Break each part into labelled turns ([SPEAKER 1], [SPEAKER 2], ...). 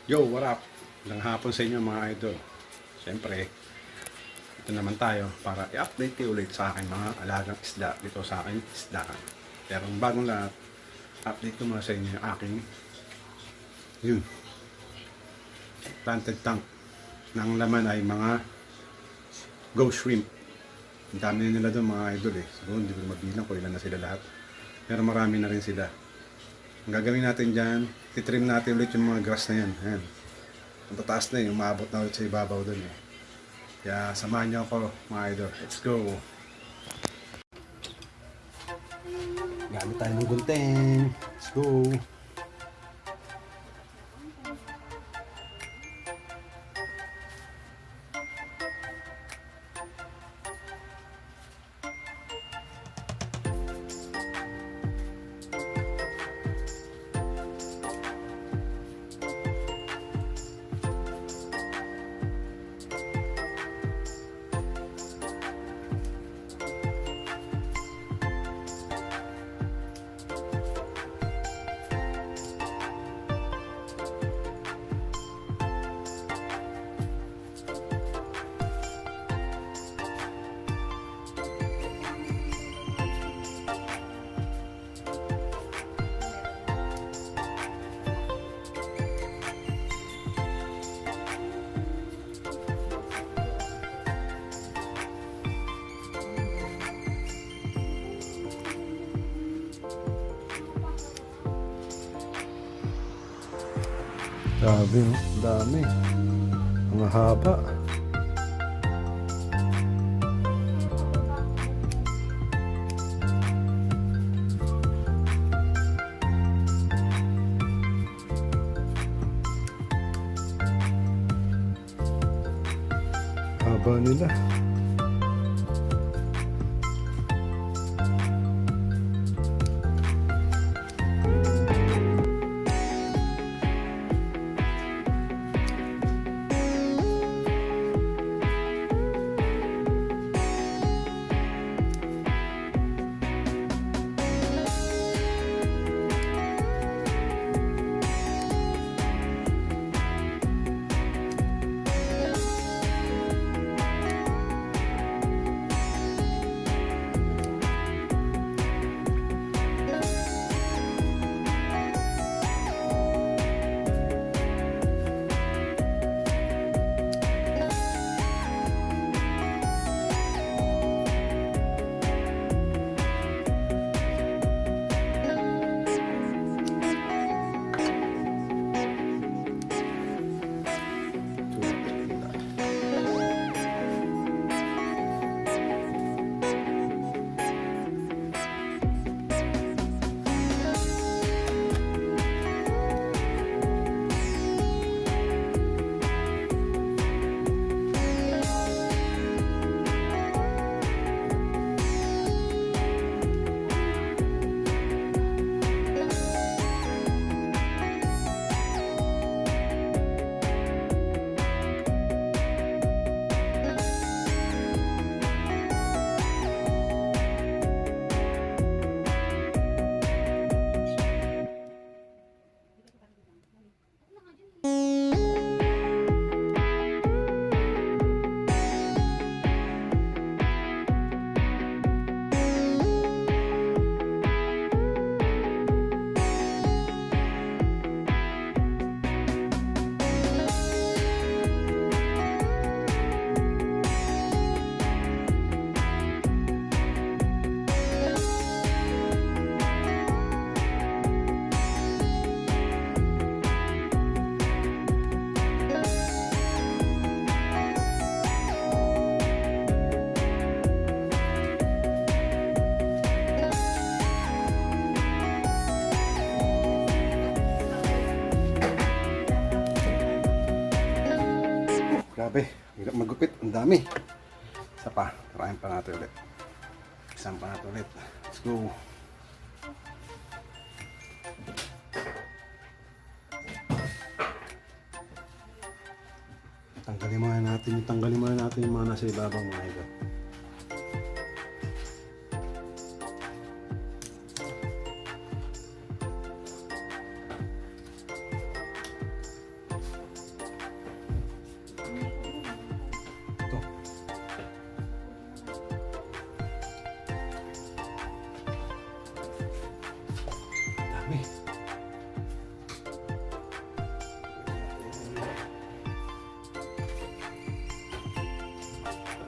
[SPEAKER 1] Yo, what up? Magandang hapon sa inyo mga idol. Siyempre, ito naman tayo para i-update kayo ulit sa akin mga alagang isda dito sa akin isdaan. Pero bagong lahat, update ko muna sa inyo yung aking yun, planted tank. Nang laman ay mga ghost shrimp. Ang dami nila doon mga idol eh. Siguro hindi ko mabilang kung ilan na sila lahat. Pero marami na rin sila. Ang gagawin natin dyan, titrim natin ulit yung mga grass na yan. Ayan. Ang tataas na yung maabot na ulit sa ibabaw dun eh. Kaya samahan niyo ako mga idol. Let's go! Gamit tayo ng gunting. Let's go! Grabe, oh. Dami. Ang haba. Haba nila. Grabe, hirap magupit, ang dami. Isa pa, tarayan pa natin ulit. Isang pa natin ulit. Let's go. Tanggalin muna natin yung mga nasa ibabaw mga idol.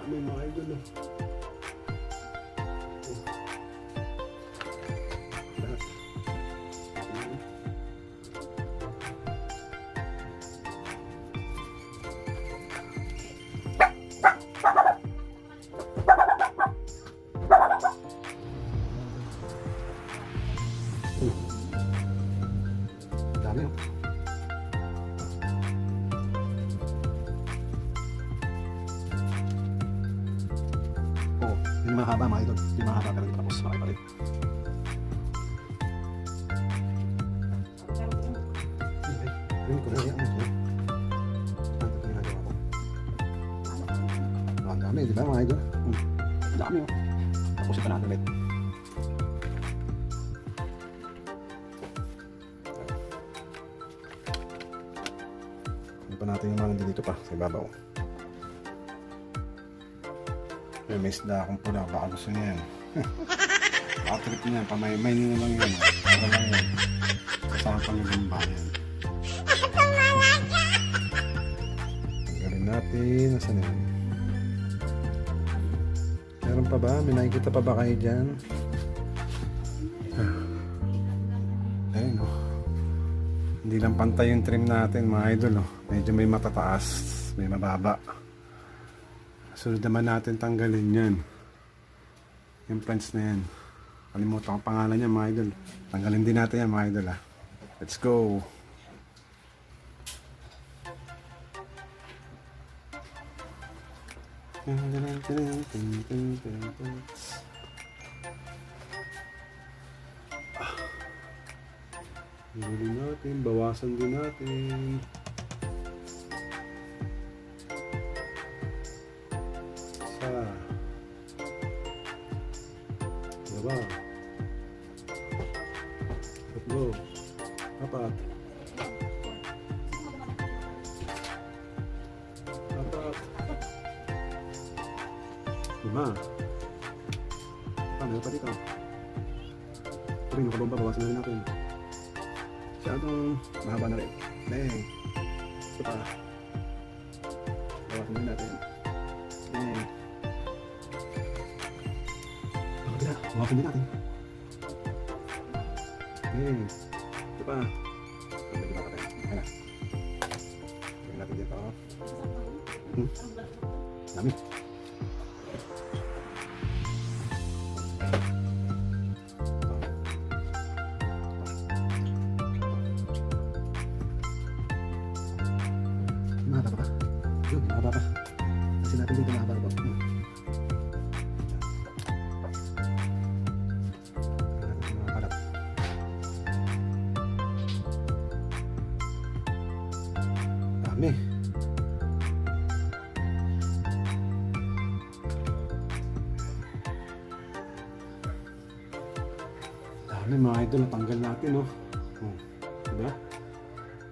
[SPEAKER 1] May mga idol oh. Lahat. Dami oh. Oh, hindi mahaba mga idol. Hindi mahaba pero hindi tapos makipalit. Ayun ko na yan. Ito ginagawa ko. Ang dami, di ba mga idol? Ang dami oh. Tapos ito natin ulit. Hindi pa natin yung mga nandito pa sa ibabaw. May isda akong pula, baka gusto niya yan. Baka trip niya, pamay-may nyo lang yan. Para lang yan. Kasama pang yung gamba yan. Tanggalin natin. Nasaan yan? Meron pa ba? May nakikita pa ba kayo dyan? Ayun o. Hindi lang pantay yung trim natin mga idol o. Medyo may matataas, may mababa. Sunod naman natin tanggalin yan. Yung fronts na yan. Kalimutan ko pangalan niya mga idol. Tanggalin din natin yan mga idol ha. Let's go! Huli natin, bawasan din natin. Dalawa. Tatlo. Apat. Apat. 5. Meron pa dito. Ito rin, nakabomba. Bawasan na rin natin. Masyadong mahaba na rin. Bang. Ito pa. Bawasan na rin natin. Bang. Bawasan din natin. Ito pa. Ito pa tayo. Ayan na. Tignan natin dito. Dami. Mahaba pa. Yun, mahaba pa. Kasi natin dito mahaba pa. Dami. Dami mga idol, natanggal natin oh. Diba?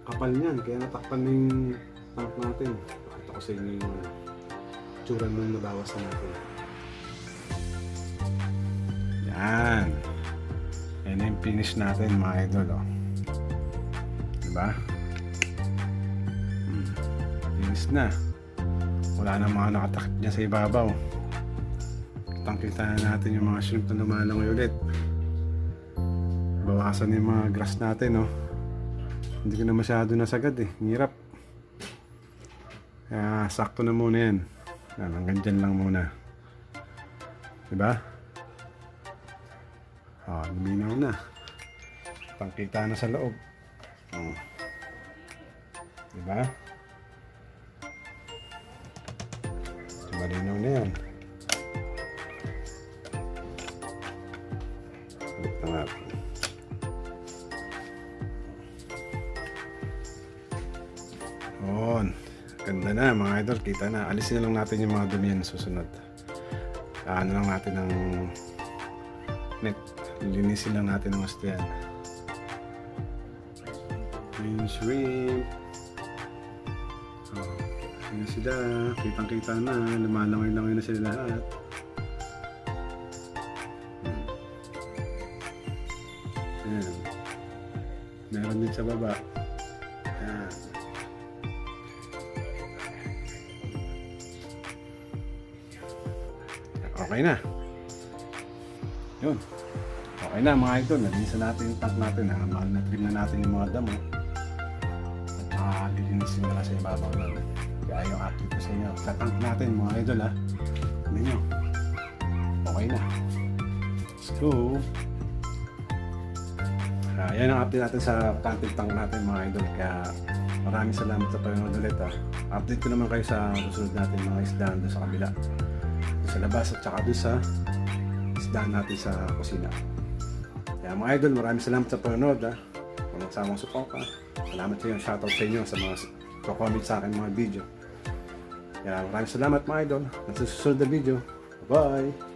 [SPEAKER 1] Kapal niyan, kaya natakpan na yung tank natin. Pakita ko sa inyo yung tsura nung nabawas na natin. Yan. Yan na yung finish natin mga idol oh. Diba? Finish na. Wala na mga nakatakip niya sa ibabaw. Kitang-kita na natin yung mga shrimp na lumalangoy ulit. Bawasan yung mga grass natin oh. Hindi ko na masyado nasagad eh. Hirap. Kaya sakto na muna yan. Yan, hanggang dyan lang muna. Diba? Luminaw na. Pangkita na sa loob. Diba? Malinaw na yan. Balik na natin. Ganda na mga idol, kita na. Alisin na lang natin yung mga dumi yan susunod. Ano lang natin ng net. Linisin lang natin ng gusto yan. Yung shrimp. Ayan sila. Kitang-kita na. Lumalangoy-langoy na sila lahat. Ayan. Meron din sa baba. Ayan. Okay na. Yun. Okay na mga idol. Nalinisan natin yung tank natin. Mahal na trim na natin yung mga damo. At lilinisin na lang sa ibabaw na. Kaya yung update ko sa inyo. Sa tank natin mga idol ha. Ano nyo? Okay na. Let's go. Yan ang update natin sa planted tank natin mga idol. Kaya maraming salamat sa panonood ulit ha. Update ko naman kayo sa susunod natin mga isdaan doon sa kabila. Doon sa labas at saka doon sa isdaan natin sa kusina. Kaya mga idol, maraming salamat sa panonood ha. Kung nagsamang suporta. Salamat sa inyo. Shoutout sa inyo sa mga comment sa akin mga video. Kaya maraming salamat mga idol. At sa susunod na video. Bye!